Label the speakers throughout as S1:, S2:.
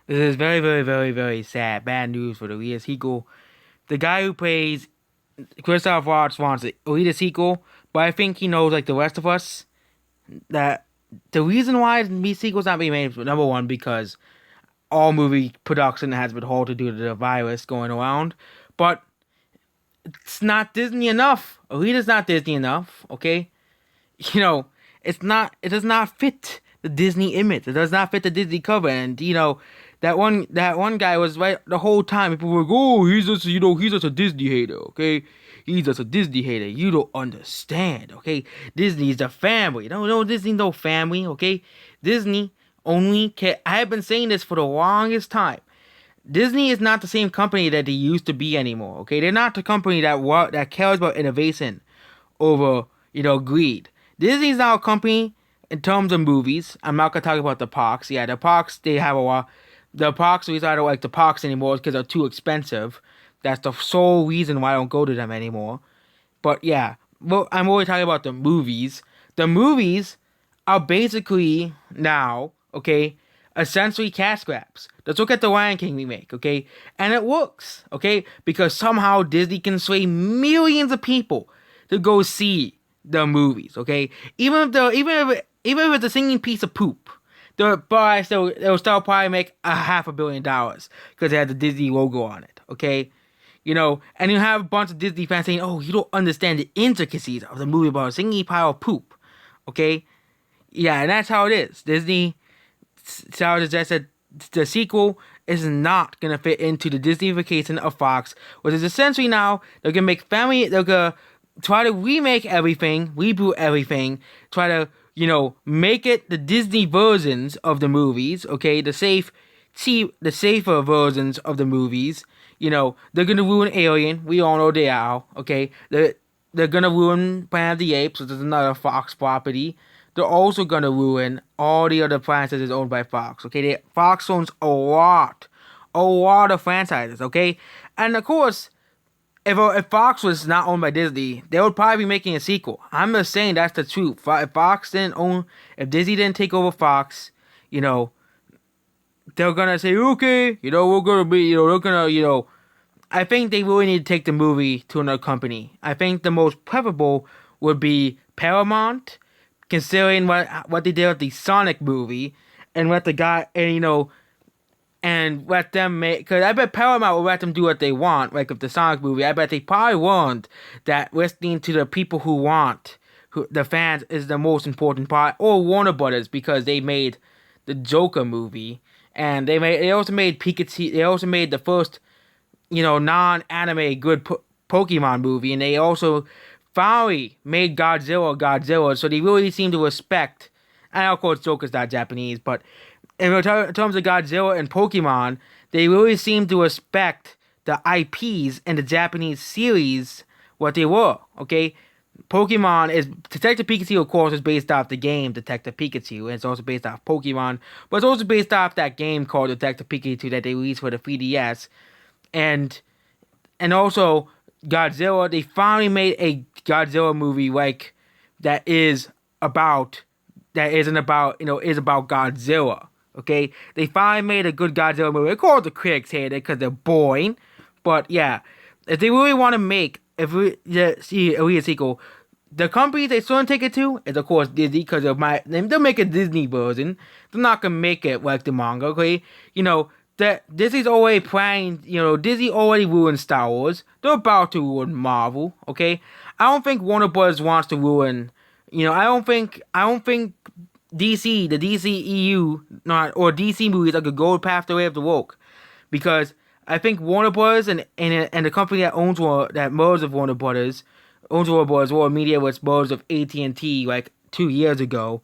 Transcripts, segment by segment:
S1: This is very, very, very, very sad. Bad news for the Alita sequel. The guy who plays Christoph Waltz wants the Alita sequel, but I think he knows, like the rest of us, that the reason why these sequels not being made is number one because all movie production has been halted due to the virus going around, but it's not Disney enough. Alita's not Disney enough. Okay, you know, it's not. It does not fit the Disney image. It does not fit the Disney cover. And that one guy was right the whole time. People were like, "Oh, he's just a Disney hater." Okay, he's just a Disney hater. You don't understand. Okay, Disney's the family. No, Disney no family. Okay, Disney only care. I have been saying this for the longest time. Disney is not the same company that they used to be anymore. Okay, they're not the company that cares about innovation over greed. Disney's now a company in terms of movies. I'm not gonna talk about the parks. Yeah, the parks they have a lot. The parks reason I don't like the parks anymore is because they're too expensive. That's the sole reason why I don't go to them anymore. But yeah, well, I'm only talking about the movies. The movies are basically now, okay, essentially cash grabs. Let's look at the Lion King remake, okay? And it works, okay? Because somehow Disney can sway millions of people to go see the movies, okay? Even if it's a singing piece of poop, they'll still probably make a $500 million because it has the Disney logo on it, okay? And you have a bunch of Disney fans saying, "Oh, you don't understand the intricacies of the movie about a singing pile of poop." Okay, yeah, and that's how it is. Disney, so as I said, the sequel is not gonna fit into the Disneyification of Fox, which is essentially now they're gonna make family. They're gonna try to remake everything, reboot everything, try to make it the Disney versions of the movies. Okay, the safer versions of the movies. They're gonna ruin Alien. We all know they are. Okay, they're gonna ruin Planet of the Apes, which is another Fox property. They're also gonna ruin all the other franchises owned by Fox. Okay, Fox owns a lot of franchises. Okay, and of course, if Fox was not owned by Disney, they would probably be making a sequel. I'm just saying that's the truth. If Disney didn't take over Fox, you know, they're gonna say, okay, we're gonna be, they're gonna, I think they really need to take the movie to another company. I think the most preferable would be Paramount, considering what they did with the Sonic movie, and let the guy, and let them make, because I bet Paramount will let them do what they want, like with the Sonic movie. I bet they probably learned that listening to the people the fans is the most important part, or Warner Brothers, because they made the Joker movie, and they also made Pikachu. They also made the first non-anime good Pokemon movie, and they also finally made Godzilla. So they really seem to respect. And of course, Joker's not Japanese, but in terms of Godzilla and Pokemon, they really seem to respect the IPs and the Japanese series what they were. Okay, Pokemon is Detective Pikachu, of course, is based off the game Detective Pikachu, and it's also based off Pokemon, but it's also based off that game called Detective Pikachu that they released for the 3DS, and also Godzilla. They finally made a Godzilla movie like that is about that isn't about is about Godzilla. Okay, they finally made a good Godzilla movie. Of course, the critics hate it because they're boring, but yeah, if they really want to make if we see a sequel, the company they still take it to is of course Disney because they'll make a Disney version. They're not gonna make it like the manga. Okay, that Disney's already planning. Disney already ruined Star Wars. They're about to ruin Marvel. Okay, I don't think Warner Bros. Wants to ruin. I don't think the DC EU, not or DC movies like a gold path the way of the woke, because I think Warner Bros. And the company that merged with Warner Brothers owns Warner Bros. Warner Media was merged with AT&T like 2 years ago.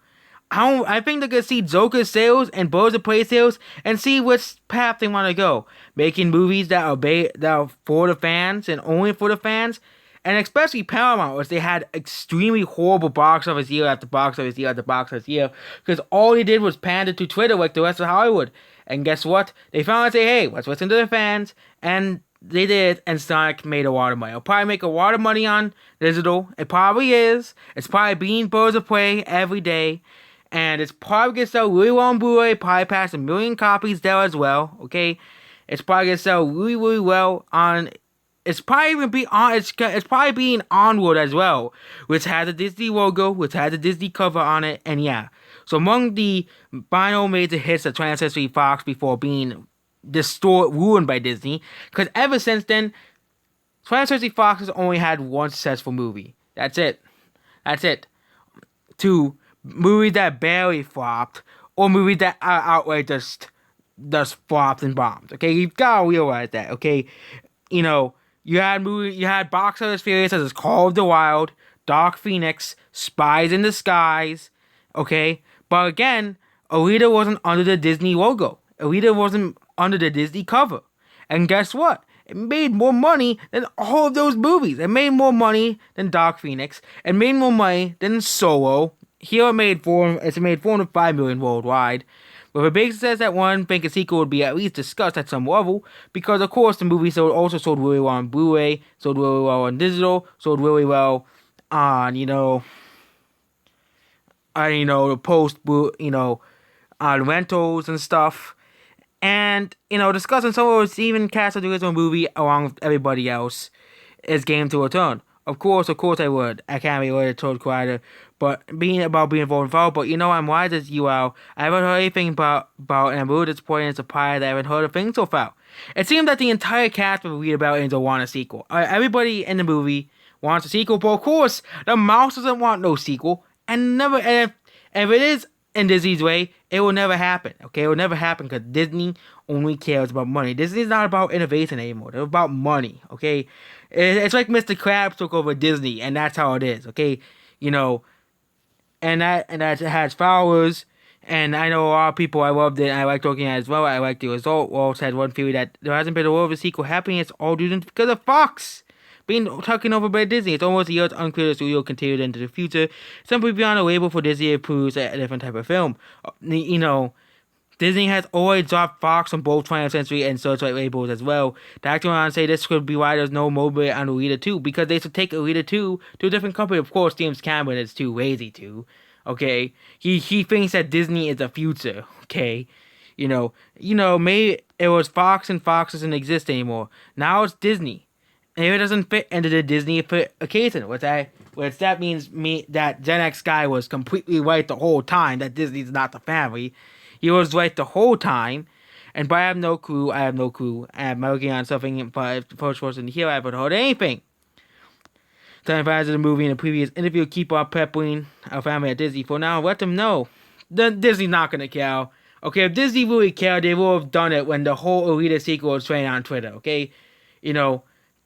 S1: I think they're gonna see Joker sales and Birds of Prey sales and see which path they want to go, making movies that are for the fans and only for the fans, and especially Paramount, which they had extremely horrible box office year after box office year after box office year, because all they did was pander to Twitter like the rest of Hollywood. And guess what? They finally say, hey, let's listen to the fans, and they did, and Sonic made a lot of money. It'll probably make a lot of money on digital. It probably is. It's probably being Birds of Prey every day. and it's probably gonna sell really well on Blu-ray, probably past 1 million copies there as well. Okay, it's probably gonna sell really, really well on. It's probably even be on. It's probably being Onward as well, which has a Disney logo, which has a Disney cover on it, and yeah. So among the final major hits of 20th Century Fox before being destroyed, ruined by Disney, because ever since then, 20th Century Fox has only had one successful movie. That's it. That's it. Two movies that barely flopped, or movies that are outright just flopped and bombed. Okay, you've gotta realize that. Okay, you know you had box office failures such as Call of the Wild, Dark Phoenix, Spies in Disguise. Okay, but again, Alita wasn't under the Disney logo. Alita wasn't under the Disney cover, and guess what? It made more money than all of those movies. It made more money than Dark Phoenix. It made more money than Solo. Here it's made 405 million worldwide. With a big success at one, think a sequel would be at least discussed at some level, because of course the movie also sold really well on Blu-ray, sold really well on digital, sold really well on the post on rentals and stuff. And, discussing some of the even cast of the original movie along with everybody else is Game to Return. Of course I would. I can't be related to Toad Crider, but being involved in Fall, but I'm wise as you are. I haven't heard anything about and I'm really disappointed and surprised that I haven't heard a thing so far. It seems that the entire cast of Read About Angel want a sequel. Everybody in the movie wants a sequel, but of course, the mouse doesn't want no sequel, and if it is in Disney's way, it will never happen. Okay, it will never happen because Disney only cares about money. Disney's not about innovation anymore. They're about money. Okay, it's like Mr. Krabs took over Disney, and that's how it is. Okay, and that has followers. And I know a lot of people. I loved it. And I like talking at it as well. I like the result. We also had one theory that there hasn't been a world of a sequel happening. It's all due to because of Fox being taken over by Disney. It's almost a year unclear the studio continued into the future. Simply beyond a label for Disney approves a different type of film. Disney has always dropped Fox on both 20th Century and Searchlight labels as well. The actor went on to say this could be why there's no mobile on Alita 2, because they should take Alita 2 to a different company. Of course, James Cameron is too lazy to. Okay, he thinks that Disney is the future. Okay, maybe it was Fox and Fox doesn't exist anymore. Now it's Disney. Maybe it doesn't fit into the Disney occasion, which that means that Gen X guy was completely right the whole time, that Disney's not the family. He was right the whole time, but I have no clue. I'm working on something, but the first person here, I haven't heard anything. Telling fans of the movie in a previous interview, keep on peppering our family at Disney for now. Let them know. Disney's not gonna care. Okay, if Disney really cared, they would have done it when the whole Alita sequel was trending on Twitter. Okay,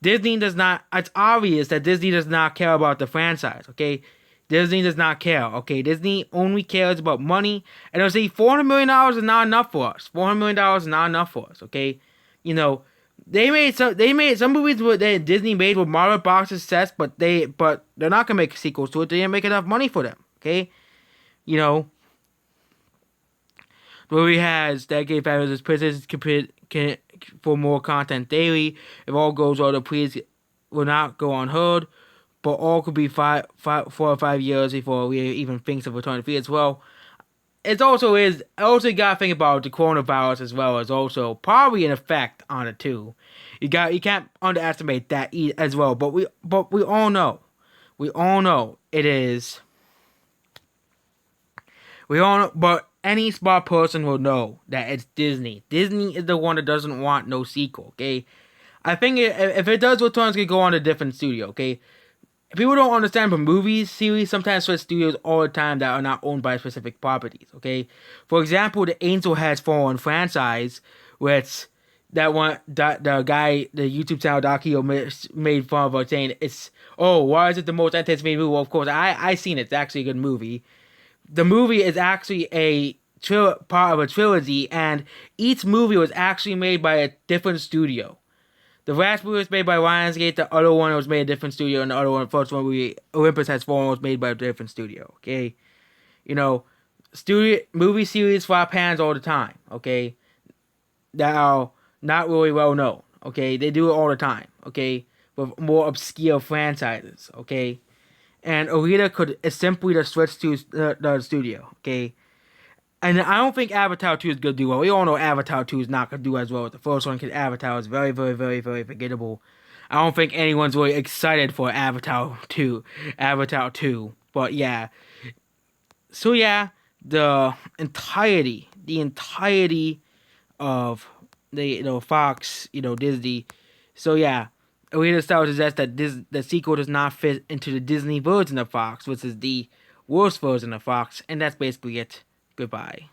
S1: Disney does not. It's obvious that Disney does not care about the franchise. Okay, Disney does not care. Okay, Disney only cares about money, and they'll say $400 million is not enough for us. $400 million is not enough for us. Okay, they made some movies that Disney made with moderate box success, but they're not gonna make sequels to it. They didn't make enough money for them. Okay, the movie has dedicated fabulous prisons for more content daily. If all goes well, the please will not go unheard, but all could be 4 or 5 years before we even think of return to fee as well. It also gotta think about the coronavirus as well as also probably an effect on it too. You can't underestimate that as well. But we all know it is. We all know, but any smart person will know that it's Disney. Disney is the one that doesn't want no sequel. Okay, I think if it does return, it's gonna go on a different studio. Okay. People don't understand, but movies, series sometimes switch studios all the time that are not owned by specific properties, okay? For example, the Angel Has Fallen franchise, which the YouTube channel Dakio made fun of, saying why is it the most anticipated movie? Well, of course, I seen it. It's actually a good movie. The movie is actually part of a trilogy, and each movie was actually made by a different studio. The last movie was made by Lionsgate, the other one was made by a different studio, and the first one, Olympus Has Fallen, was made by a different studio, okay? Movie series flop hands all the time, okay? That are not really well known, okay? They do it all the time, okay? With more obscure franchises, okay? and Alita could simply just switch to the studio. Okay, and I don't think Avatar 2 is gonna do well. We all know Avatar 2 is not gonna do as well as the first one because Avatar is very, very, very, very forgettable. I don't think anyone's really excited for Avatar 2. Avatar 2. But yeah. So yeah, the entirety of the Fox, Disney. So yeah, Arena Star suggests that the sequel does not fit into the Disney version of Fox, which is the worst version of Fox, and that's basically it. Goodbye.